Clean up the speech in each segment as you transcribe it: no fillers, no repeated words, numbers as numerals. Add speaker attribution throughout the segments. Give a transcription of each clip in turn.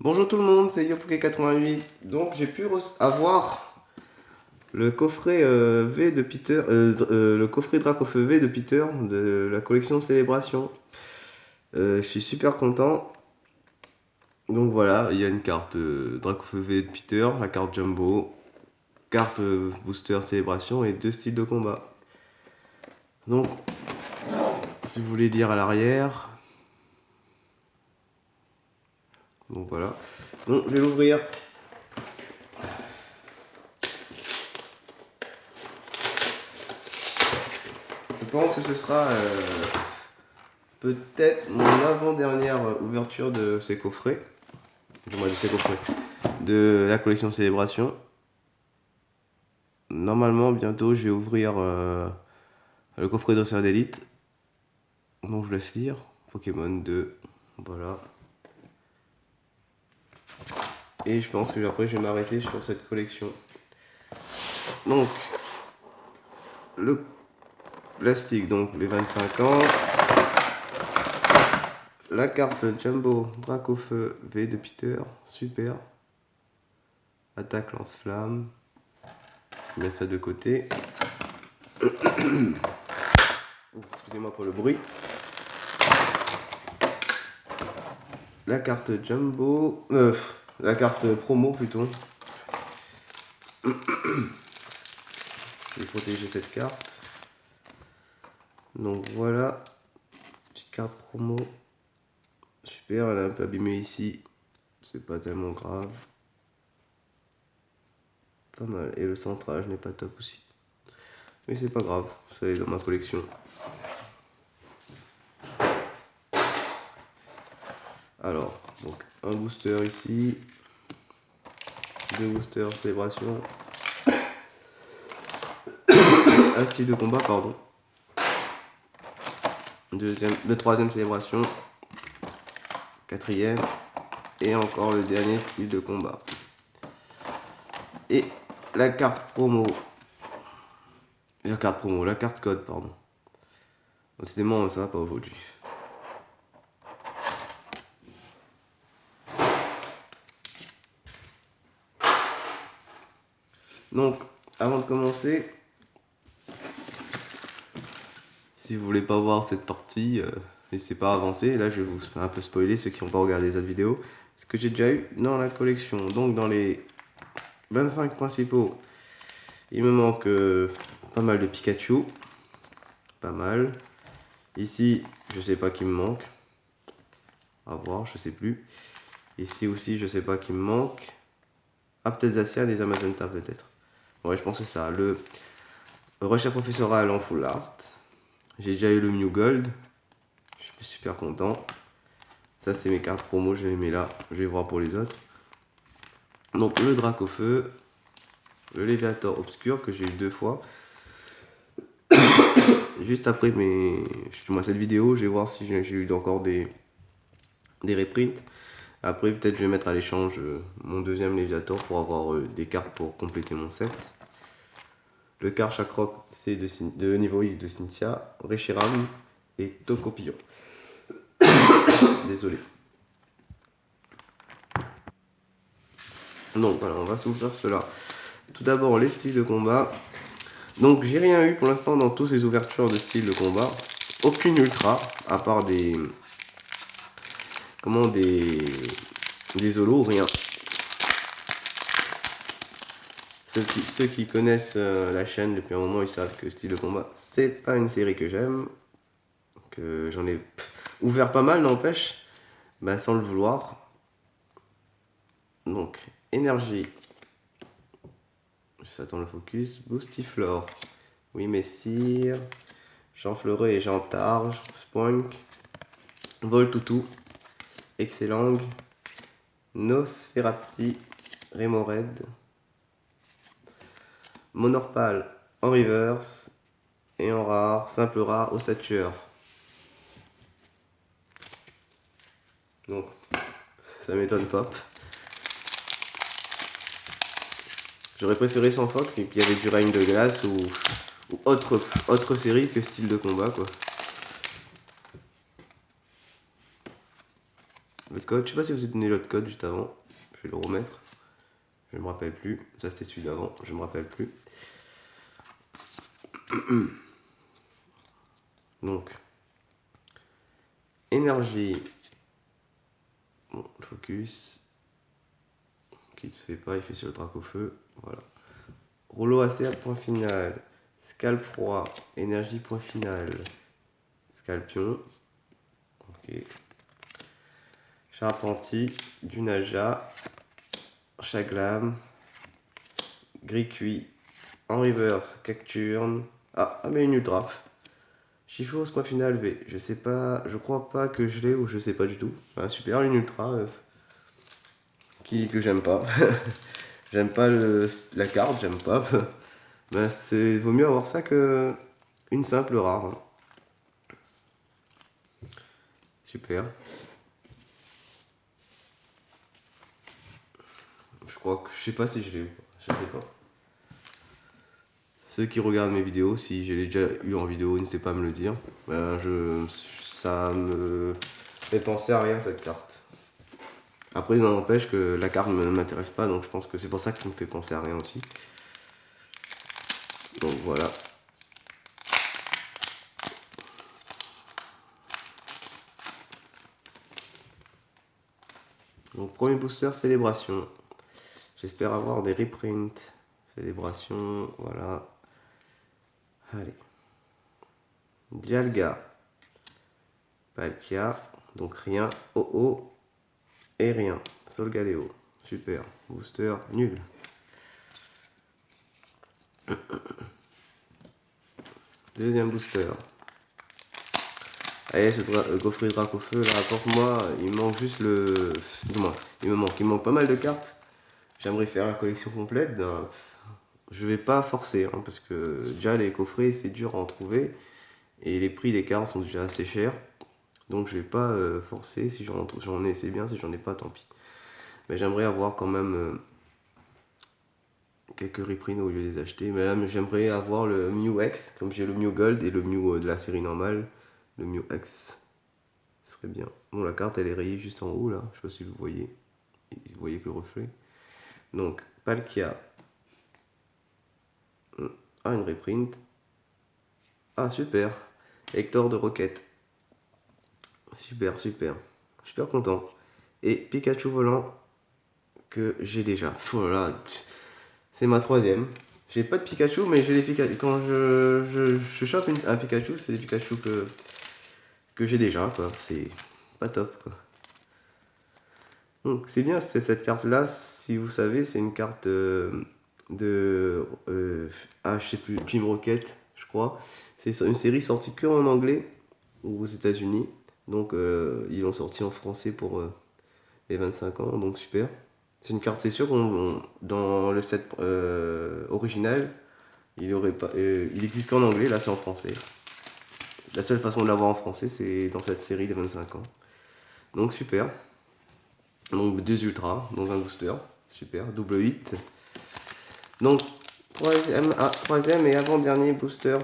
Speaker 1: Bonjour tout le monde, c'est Yopuke88. Donc j'ai pu avoir le coffret V de Peter, le coffret Drac au feu V de Peter de la collection Célébration. Je suis super content. Donc voilà, il y a une carte Drac au feu V de Peter, la carte Jumbo, carte booster Célébration et 2 styles de combat. Donc, si vous voulez lire à l'arrière. Donc voilà. Donc je vais l'ouvrir. Je pense que ce sera peut-être mon avant-dernière ouverture de ces coffrets. De la collection Célébration. Normalement, bientôt, je vais ouvrir le coffret dresseur d'élite. Donc, je vous laisse lire. Pokémon 2. Voilà. Et je pense que après, je vais m'arrêter sur cette collection. Donc, le plastique, donc les 25 ans. La carte Jumbo Drac au feu V de Peter. Super. Attaque lance-flamme. Je mets ça de côté. Excusez-moi pour le bruit. La carte Jumbo. La carte promo plutôt. Je vais protéger cette carte. Donc voilà. Petite carte promo. Super, elle est un peu abîmée ici. C'est pas tellement grave. Pas mal. Et le centrage n'est pas top aussi. Mais c'est pas grave. Ça est dans ma collection. Alors, donc un booster ici. 2 boosters célébration. Un style de combat, pardon. Le troisième célébration. Quatrième. Et encore le dernier style de combat. Et la carte promo. La carte code, pardon. Décidément, ça va pas aujourd'hui. Donc, avant de commencer, si vous voulez pas voir cette partie, n'hésitez pas à avancer. Là, je vais vous un peu spoiler ceux qui n'ont pas regardé les autres vidéos. Ce que j'ai déjà eu dans la collection. Donc, dans les 25 principaux, il me manque pas mal de Pikachu. Pas mal. Ici, je sais pas qui me manque. À voir, je sais plus. Ici aussi, je sais pas qui me manque. Ah, peut-être Zacian et Amazonta, peut-être. Ouais, je pense que ça. Le recherche professorale en full art. J'ai déjà eu le Mew Gold. Je suis super content. Ça, c'est mes cartes promo. Je les mets là. Je vais voir pour les autres. Donc, le Drac au feu. Le Léviator obscur que j'ai eu 2 fois. Juste après cette vidéo, je vais voir si j'ai eu encore des reprints. Après, peut-être je vais mettre à l'échange mon deuxième Léviator pour avoir des cartes pour compléter mon set. Le Karchakroc, c'est de niveau X de Cynthia, Reshiram et Tokopillon. Désolé. Donc voilà, on va s'ouvrir cela. Tout d'abord, les styles de combat. Donc j'ai rien eu pour l'instant dans toutes ces ouvertures de styles de combat. Aucune ultra, à part des holos, rien. Ceux qui connaissent la chaîne depuis un moment, ils savent que style de combat, c'est pas une série que j'aime. Que j'en ai ouvert pas mal, n'empêche, sans le vouloir. Donc, énergie. J'attends le focus. Boostiflore. Oui, Messire. Jean Fleureux et Jean Targe. Spoink. Voltoutou. Excellang. Nosferapti. Remored. Monorpal en reverse. Et en rare, simple rare, ossature. Donc, ça m'étonne pas. J'aurais préféré sans Fox, qu'il y avait du règne de glace ou autre série que style de combat, quoi. code. Je sais pas si vous avez donné l'autre code juste avant. Je vais le remettre. Je me rappelle plus. Ça c'était celui d'avant. Je me rappelle plus. Donc, énergie. Bon, focus. Qui ne se fait pas, il fait sur le drac au feu. Voilà. Rouleau ACR, point final. Scalp roi. Énergie, point final. Scalpion. Ok. Charpentier. Du Naja. Chaglam. Gris cuit. En reverse. Cacturne. Ah, mais une ultra. Chiffos, point final V. Je sais pas, je crois pas que je l'ai ou je sais pas du tout. Ah, super, une ultra que j'aime pas. J'aime pas la carte, j'aime pas. Ben, vaut mieux avoir ça que une simple rare. Hein. Super. Je crois que je sais pas si je l'ai ou pas. Je sais pas. Ceux qui regardent mes vidéos, si je l'ai déjà eu en vidéo, n'hésitez pas à me le dire. Ben, ça me fait penser à rien cette carte. Après, il n'empêche que la carte ne m'intéresse pas, donc je pense que c'est pour ça que ça me fait penser à rien aussi. Donc voilà. Donc premier booster, célébration. J'espère avoir des reprints. Célébration, voilà. Allez. Dialga. Palkia. Donc rien. Oh oh. Et rien. Solgaleo. Super. Booster, nul. Deuxième booster. Allez, ce gaufrier drac au feu, là, apporte-moi. Il manque juste le. Dis-moi, il me manque pas mal de cartes. J'aimerais faire la collection complète. Ben, je vais pas forcer, hein, parce que déjà les coffrets c'est dur à en trouver. Et les prix des cartes sont déjà assez chers. Donc je vais pas forcer. Si j'en ai, c'est bien. Si j'en ai pas, tant pis. Mais j'aimerais avoir quand même quelques reprints au lieu de les acheter. Mais là, j'aimerais avoir le Mew X, comme j'ai le Mew Gold et le Mew de la série normale. Le Mew X serait bien. Bon, la carte elle est rayée juste en haut là. Je sais pas si vous voyez. Vous voyez que le reflet. Donc, Palkia. Ah, une reprint. Ah, super. Hector de Rocket. Super, super. Super content. Et Pikachu volant que j'ai déjà. Voilà. C'est ma troisième. J'ai pas de Pikachu, mais j'ai les Pikachu. Quand je chope un Pikachu, c'est des Pikachu que j'ai déjà, quoi. C'est pas top, quoi. Donc c'est bien, cette carte-là, si vous savez, c'est une carte je sais plus, Team Rocket, je crois. C'est une série sortie que en anglais ou aux États-Unis. Donc ils l'ont sorti en français pour les 25 ans, donc super. C'est une carte, c'est sûr, dans le set original, il existe qu'en anglais, là c'est en français. La seule façon de l'avoir en français, c'est dans cette série des 25 ans. Donc super. Donc 2 ultras dans un booster. Super, double 8. Donc troisième et avant-dernier booster.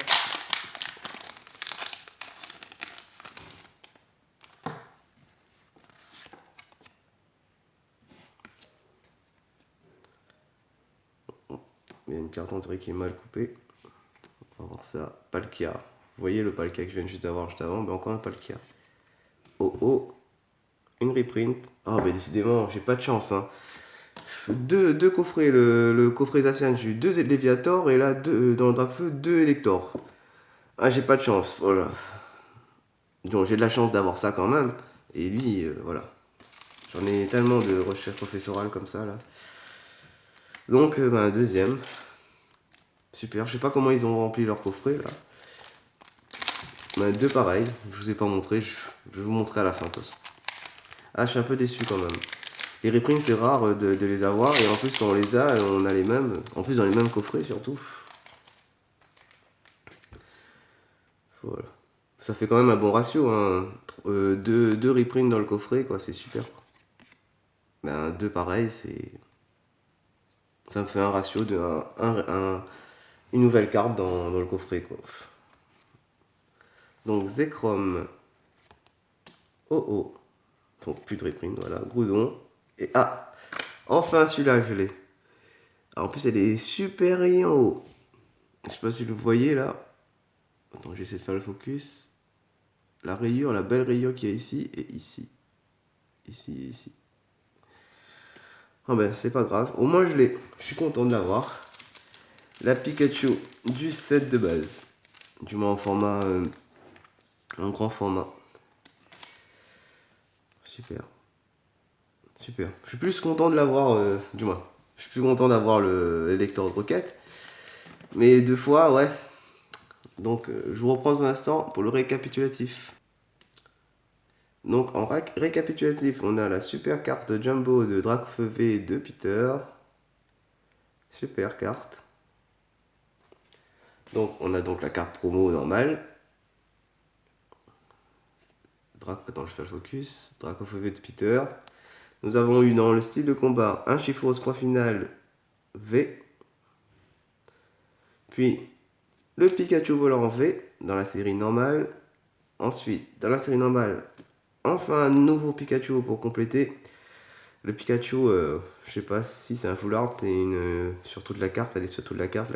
Speaker 1: Il y a une carte entrée qui est mal coupée. On va voir ça. Palkia. Vous voyez le Palkia que je viens juste d'avoir juste avant, mais encore un Palkia. Oh oh. Une reprint. Ah, bah décidément, j'ai pas de chance. Hein. Deux coffrets. Le coffret Zacian, j'ai eu 2 Léviator et là, dans le Dracfeu, 2 Elector. Ah, j'ai pas de chance. Voilà. Donc j'ai de la chance d'avoir ça quand même. Et lui, voilà. J'en ai tellement de recherches professorales comme ça là. Donc, deuxième. Super. Je sais pas comment ils ont rempli leur coffret là. Deux pareils. Je vous ai pas montré. Je vais vous montrer à la fin. Ah, je suis un peu déçu quand même. Les reprints, c'est rare de les avoir. Et en plus, quand on les a, on a les mêmes. En plus, dans les mêmes coffrets surtout. Voilà. Ça fait quand même un bon ratio. Hein. Deux reprints dans le coffret, quoi. C'est super. Deux pareils, c'est. Ça me fait un ratio de une nouvelle carte dans le coffret, quoi. Donc Zekrom. Oh oh. Donc plus de reprint, voilà, Groudon. Et ah, enfin celui-là que je l'ai. En plus elle est super rayée en haut. Je sais pas si vous voyez là. Attends, j'essaie de faire le focus. La rayure, la belle rayure qu'il y a ici et ici. Ici et ici. Ah ben c'est pas grave, au moins je l'ai. Je suis content de l'avoir. La Pikachu du set de base. Du moins en format... en grand format. Super. Super. Je suis plus content de l'avoir, du moins. Je suis plus content d'avoir le lecteur de requête. Mais 2 fois, ouais. Donc je vous reprends un instant pour le récapitulatif. Donc en récapitulatif, on a la super carte Jumbo de Dracofeu V de Peter. Super carte. Donc on a donc la carte promo normale. Attends, je fais le focus. Dracofeu V de Peter. Nous avons eu dans le style de combat un Chiffros point final V. Puis le Pikachu volant V dans la série normale. Ensuite, dans la série normale, enfin un nouveau Pikachu pour compléter. Le Pikachu, je sais pas si c'est un full art, c'est une sur toute la carte, elle est sur toute la carte,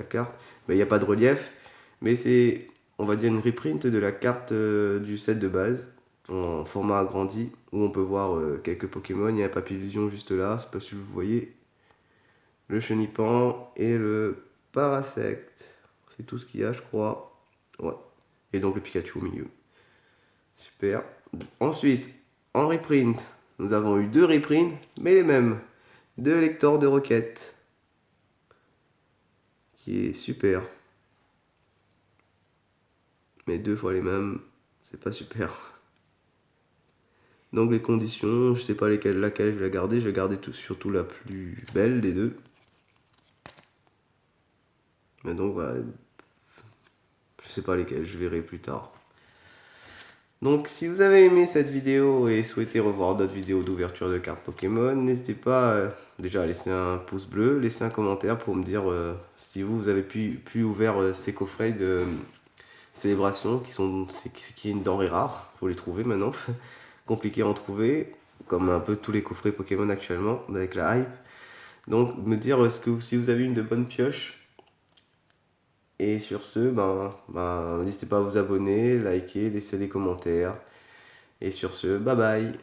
Speaker 1: mais il n'y a pas de relief, mais c'est, on va dire, une reprint de la carte du set de base, en format agrandi, où on peut voir quelques Pokémon. Il y a un Papillusion juste là, je sais pas si vous voyez, le Chenipan et le Parasect, c'est tout ce qu'il y a je crois, ouais, et donc le Pikachu au milieu, super. Ensuite, en reprint, nous avons eu 2 reprints, mais les mêmes. 2 lecteurs de requêtes. Qui est super. Mais 2 fois les mêmes, c'est pas super. Donc les conditions, je sais pas laquelle je vais garder. Je vais garder surtout la plus belle des 2. Mais donc voilà. Je sais pas lesquelles, je verrai plus tard. Donc si vous avez aimé cette vidéo et souhaitez revoir d'autres vidéos d'ouverture de cartes Pokémon, n'hésitez pas déjà à laisser un pouce bleu, laisser un commentaire pour me dire si vous avez pu ouvrir ces coffrets de célébration qui est une denrée rare, faut les trouver maintenant, compliqué à en trouver, comme un peu tous les coffrets Pokémon actuellement avec la hype. Donc me dire si vous avez une de bonnes pioches. Et sur ce, n'hésitez pas à vous abonner, liker, laisser des commentaires. Et sur ce, bye bye.